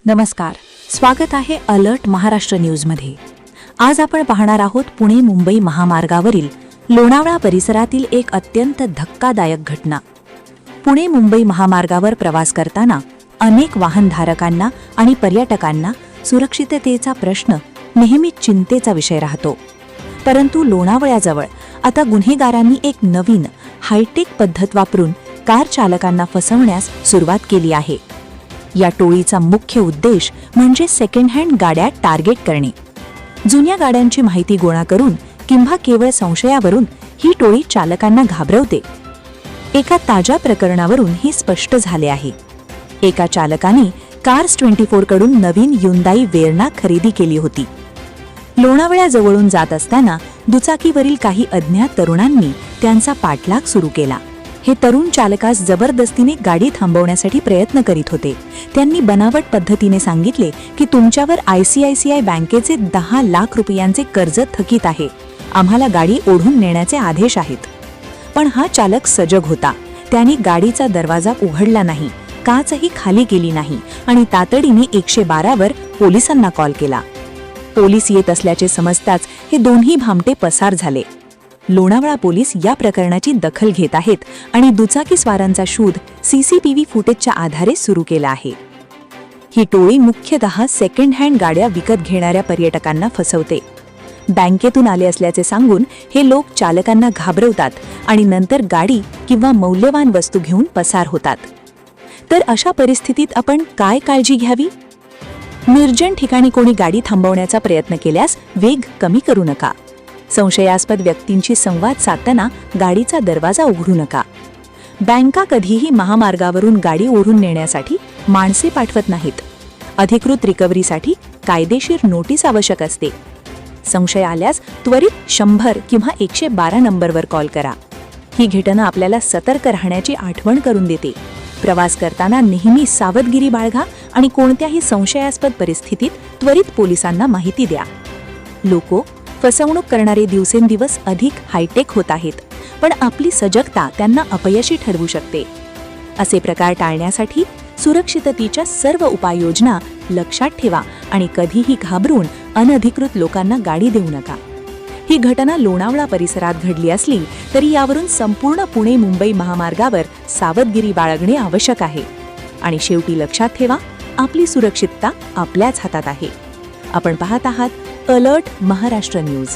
नमस्कार, स्वागत आहे अलर्ट महाराष्ट्र न्यूजमध्ये। आज आपण पाहणार आहोत पुणे मुंबई महामार्गावरील लोणावळा परिसरातील एक अत्यंत धक्कादायक घटना। पुणे मुंबई महामार्गावर प्रवास करताना अनेक वाहनधारकांना आणि पर्यटकांना सुरक्षिततेचा प्रश्न नेहमी चिंतेचा विषय राहतो। परंतु लोणावळ्याजवळ आता गुन्हेगारांनी एक नवीन हायटेक पद्धत वापरून कार चालकांना फसवण्यास सुरुवात केली आहे। या टोळीचा मुख्य उद्देश म्हणजे सेकंड हँड गाड्या टार्गेट करणे। जुन्या गाड्यांची माहिती गोळा करून किंवा केवळ संशयावरून ही टोळी चालकांना घाबरवते। एका ताज्या प्रकरणावरून हे स्पष्ट झाले आहे। एका चालकाने कार्स 24 कडून नवीन युंदाई वेर्ना खरेदी केली होती। लोणावळ्याजवळून जात असताना दुचाकीवरील काही अज्ञात तरुणांनी त्यांचा पाठलाग सुरू केला। हे तरुण चालकास जबरदस्तीने गाडी थांबवण्यासाठी प्रयत्न करीत होते। त्यांनी बनावट पद्धतीने सांगितले की तुमच्यावर ICICI बँकेचे 10 लाख रुपयांचे कर्ज थकीत आहे, आम्हाला गाडी ओढून नेण्याचे आदेश आहेत। पण हा चालक सजग होता। त्याने गाडीचा दरवाजा उघडला नाही, काचही खाली केली नाही आणि तातडीने 112 वर पोलिसांना कॉल केला। पोलीस येत असल्याचे समजताच हे दोन्ही भामटे पसार झाले। लोणावळा पोलीस या प्रकरणाची दखल घेत आहेत आणि दुचाकी स्वारांचा शोध CCTV फुटेजच्या आधारे सुरू केला आहे। ही टोळी मुख्यतः सेकंड हँड गाड्या विकत घेणाऱ्या पर्यटकांना फसवते। बँकेतून आले असल्याचे सांगून हे लोक चालकांना घाबरवतात आणि नंतर गाडी किंवा मौल्यवान वस्तू घेऊन पसार होतात। तर अशा परिस्थितीत आपण काय काळजी घ्यावी? निर्जन ठिकाणी कोणी गाडी थांबवण्याचा प्रयत्न केल्यास वेग कमी करू नका। संशयास्पद व्यक्तींशी संवाद साधताना गाडीचा दरवाजा उघडू नका। बँका कधीही महामार्गावरून गाडी ओढून नेण्यासाठी माणसे पाठवत नाहीत। अधिकृत रिकव्हरीसाठी कायदेशीर नोटीस आवश्यक असते। संशय आल्यास त्वरित 100 किंवा 112 नंबरवर कॉल करा। ही घटना आपल्याला सतर्क राहण्याची आठवण करून देते। प्रवास करताना नेहमी सावधगिरी बाळगा आणि कोणत्याही संशयास्पद परिस्थितीत त्वरित पोलिसांना माहिती द्या। लोको फसवणूक करणारे दिवसेंदिवस अधिक हायटेक होत आहेत, पण आपली सजगता त्यांना अपयशी ठरवू शकते। असे प्रकार टाळण्यासाठी सुरक्षिततेच्या सर्व उपाययोजना लक्षात ठेवा आणि कधीही घाबरून अनधिकृत लोकांना गाडी देऊ नका। ही घटना लोणावळा परिसरात घडली असली तरी यावरून संपूर्ण पुणे मुंबई महामार्गावर सावधगिरी बाळगणे आवश्यक आहे। आणि शेवटी लक्षात ठेवा, आपली सुरक्षितता आपल्याच हातात आहे। आपण पाहत आहात अलर्ट महाराष्ट्र न्यूज।